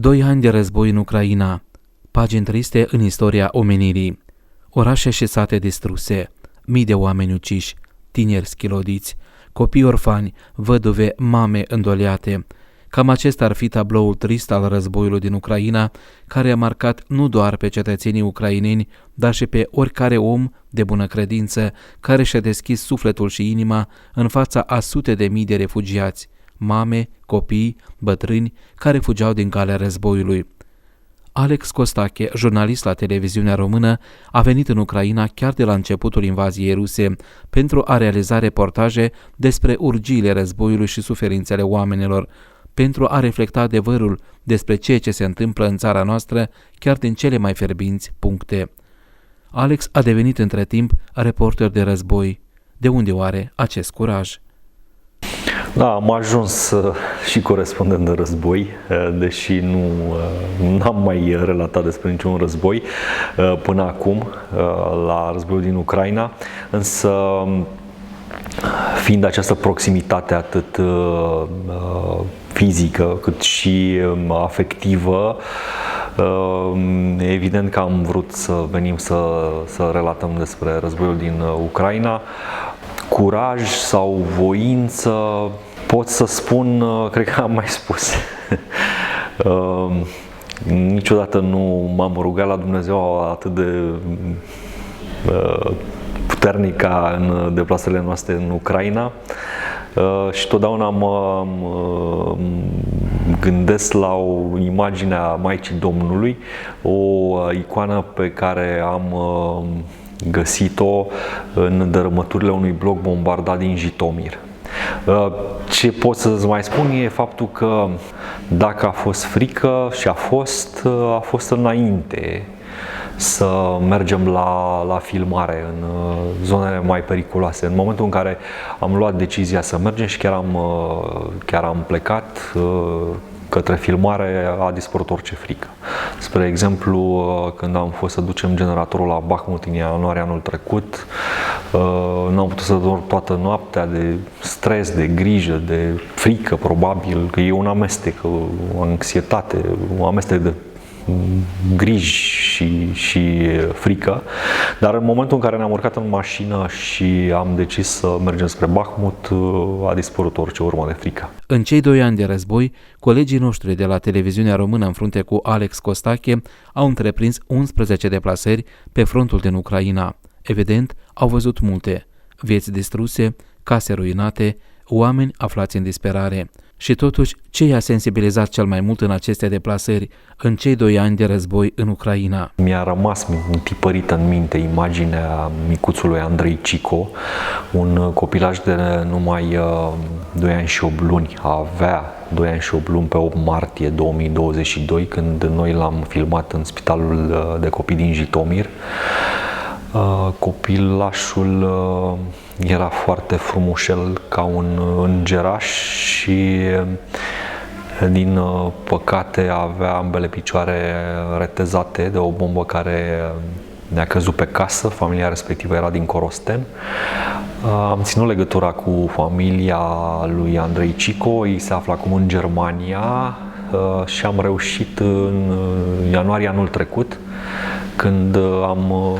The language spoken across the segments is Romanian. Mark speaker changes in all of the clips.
Speaker 1: 2 ani de război în Ucraina, pagini triste în istoria omenirii, orașe și sate distruse, mii de oameni uciși, tineri schilodiți, copii orfani, văduve, mame îndoliate. Cam acesta ar fi tabloul trist al războiului din Ucraina, care a marcat nu doar pe cetățenii ucraineni, dar și pe oricare om de bună credință care și-a deschis sufletul și inima în fața a sute de mii de refugiați, mame, copii, bătrâni care fugeau din calea războiului. Alex Costache, jurnalist la televiziunea română, a venit în Ucraina chiar de la începutul invaziei ruse pentru a realiza reportaje despre urgiile războiului și suferințele oamenilor, pentru a reflecta adevărul despre ceea ce se întâmplă în țara noastră, chiar din cele mai fierbinți puncte. Alex a devenit între timp reporter de război. De unde oare acest curaj?
Speaker 2: Da, am ajuns și corespondent de război, deși nu am mai relatat despre niciun război până acum, la războiul din Ucraina, însă fiind această proximitate atât fizică cât și afectivă, evident că am vrut să venim să relatăm despre războiul din Ucraina. Curaj sau voință, pot să spun, cred că am mai spus. Niciodată nu m-am rugat la Dumnezeu atât de puternic ca în deplasările noastre în Ucraina și totdeauna mă gândesc la o imagine a Maicii Domnului, o icoană pe care am găsit-o în dărâmăturile unui bloc bombardat din Jitomir. Ce pot să-ți mai spun e faptul că dacă a fost frică și a fost înainte să mergem la filmare în zonele mai periculoase. În momentul în care am luat decizia să mergem și chiar am plecat către filmare, a dispărut orice frică. Spre exemplu, când am fost să ducem generatorul la Bahmut în ianuarie anul trecut, n-am putut să dorm toată noaptea de stres, de grijă, de frică, probabil, că e un amestec, o anxietate, un amestec de griji și frică, dar în momentul în care ne-am urcat în mașină și am decis să mergem spre Bahmut, a dispărut orice urmă de frică.
Speaker 1: În cei 2 ani de război, colegii noștri de la televiziunea română în frunte cu Alex Costache au întreprins 11 deplasări pe frontul din Ucraina. Evident, au văzut multe: vieți distruse, case ruinate, oameni aflați în disperare. Și totuși, ce i-a sensibilizat cel mai mult în aceste deplasări, în cei 2 ani de război în Ucraina?
Speaker 2: Mi-a rămas întipărită în minte imaginea micuțului Andrei Cico, un copilaj de numai 2 ani și 8 luni. Avea 2 ani și 8 luni pe 8 martie 2022, când noi l-am filmat în spitalul de copii din Jitomir. Copilașul era foarte frumușel, ca un îngeraș și din păcate avea ambele picioare retezate de o bombă care ne-a căzut pe casă. Familia respectivă era din Corosten. Am ținut legătura cu familia lui Andrei Cico, ei se află acum în Germania și am reușit în ianuarie anul trecut, când am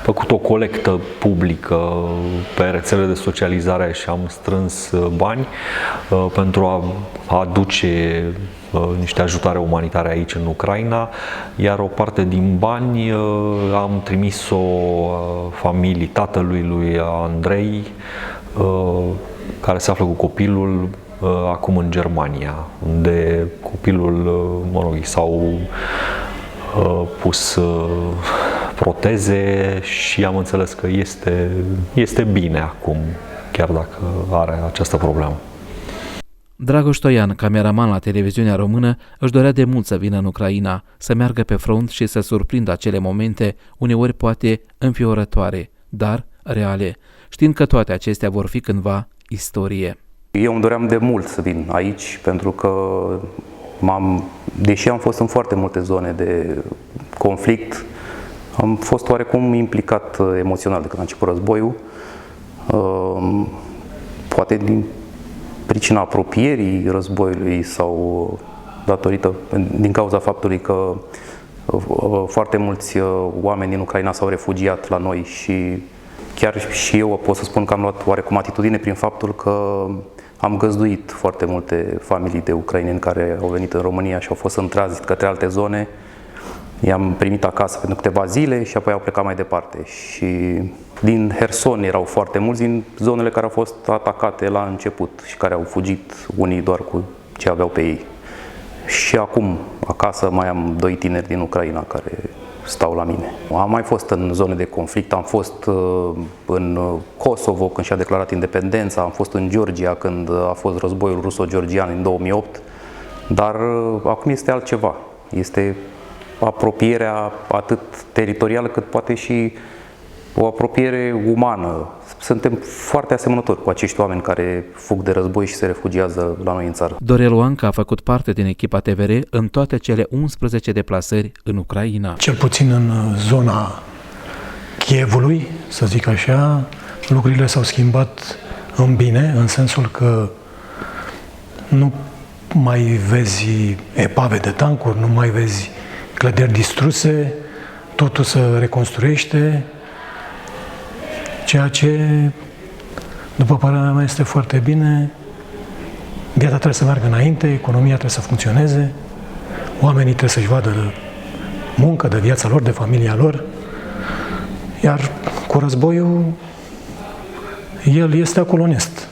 Speaker 2: făcut o colectă publică pe rețelele de socializare și am strâns bani pentru a aduce niște ajutare umanitare aici în Ucraina, iar o parte din bani am trimis-o familiei tatălui lui Andrei, care se află cu copilul acum în Germania, unde copilul, s-au pus proteze și am înțeles că este bine acum, chiar dacă are această problemă.
Speaker 1: Dragoș Toian, cameraman la televiziunea română, își dorea de mult să vină în Ucraina, să meargă pe front și să surprindă acele momente, uneori poate înfiorătoare, dar reale, știind că toate acestea vor fi cândva istorie.
Speaker 3: Eu îmi doream de mult să vin aici, pentru că deși am fost în foarte multe zone de conflict, am fost oarecum implicat emoțional de când a început războiul, poate din pricina apropierii războiului sau din cauza faptului că foarte mulți oameni din Ucraina s-au refugiat la noi și chiar și eu pot să spun că am luat oarecum atitudine prin faptul că am găzduit foarte multe familii de ucraineni care au venit în România și au fost în tranzit către alte zone. I-am primit acasă pentru câteva zile și apoi au plecat mai departe. Și din Herson erau foarte mulți, din zonele care au fost atacate la început și care au fugit, unii doar cu ce aveau pe ei. Și acum, acasă, mai am 2 tineri din Ucraina care stau la mine. Am mai fost în zone de conflict, am fost în Kosovo când și-a declarat independența, am fost în Georgia când a fost războiul ruso-georgian în 2008, dar acum este altceva. Este apropierea atât teritorială cât poate și o apropiere umană. Suntem foarte asemănători cu acești oameni care fug de război și se refugiază la noi în țară.
Speaker 1: Dorel Oanca a făcut parte din echipa TVR în toate cele 11 deplasări în Ucraina.
Speaker 4: Cel puțin în zona Kievului, să zic așa, lucrurile s-au schimbat în bine, în sensul că nu mai vezi epave de tancuri, nu mai vezi clădiri distruse, totul se reconstruiește, ceea ce, după părerea mea, este foarte bine. Viața trebuie să meargă înainte, economia trebuie să funcționeze, oamenii trebuie să-și vadă de muncă, de viața lor, de familia lor, iar cu războiul, el este acolo onest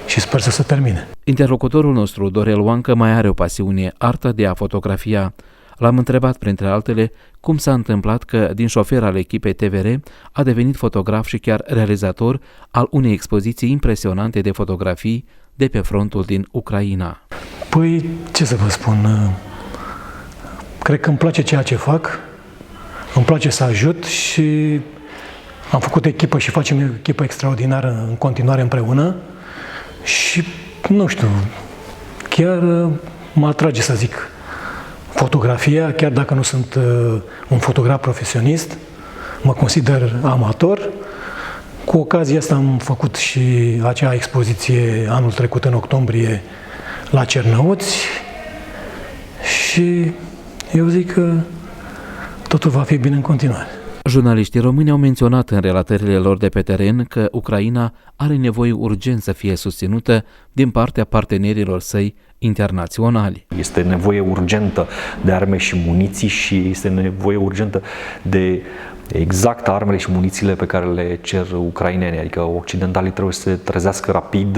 Speaker 4: și sper să se termine.
Speaker 1: Interlocutorul nostru, Dorel Oanca, mai are o pasiune, arta de a fotografia. L-am întrebat, printre altele, cum s-a întâmplat că, din șofer al echipei TVR, a devenit fotograf și chiar realizator al unei expoziții impresionante de fotografii de pe frontul din Ucraina.
Speaker 4: Păi, ce să vă spun, cred că îmi place ceea ce fac, îmi place să ajut și am făcut echipă și facem o echipă extraordinară în continuare împreună și, nu știu, chiar mă atrage să zic fotografia, chiar dacă nu sunt un fotograf profesionist, mă consider amator. Cu ocazia asta am făcut și acea expoziție anul trecut în octombrie la Cernăuți și eu zic că totul va fi bine în continuare.
Speaker 1: Jurnaliștii români au menționat în relatările lor de pe teren că Ucraina are nevoie urgent să fie susținută din partea partenerilor săi internaționali.
Speaker 2: Este nevoie urgentă de arme și muniții și este nevoie urgentă de exact armele și munițiile pe care le cer ucrainenii, adică occidentalii trebuie să se trezească rapid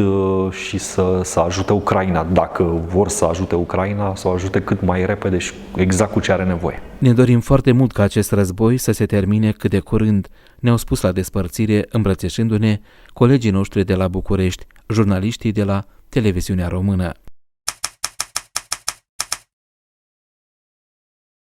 Speaker 2: și să ajute Ucraina. Dacă vor să ajute Ucraina, să o ajute cât mai repede și exact cu ce are nevoie.
Speaker 1: Ne dorim foarte mult ca acest război să se termine cât de curând, ne-au spus la despărțire, îmbrățișându-ne, colegii noștri de la București, jurnaliștii de la Televiziunea Română.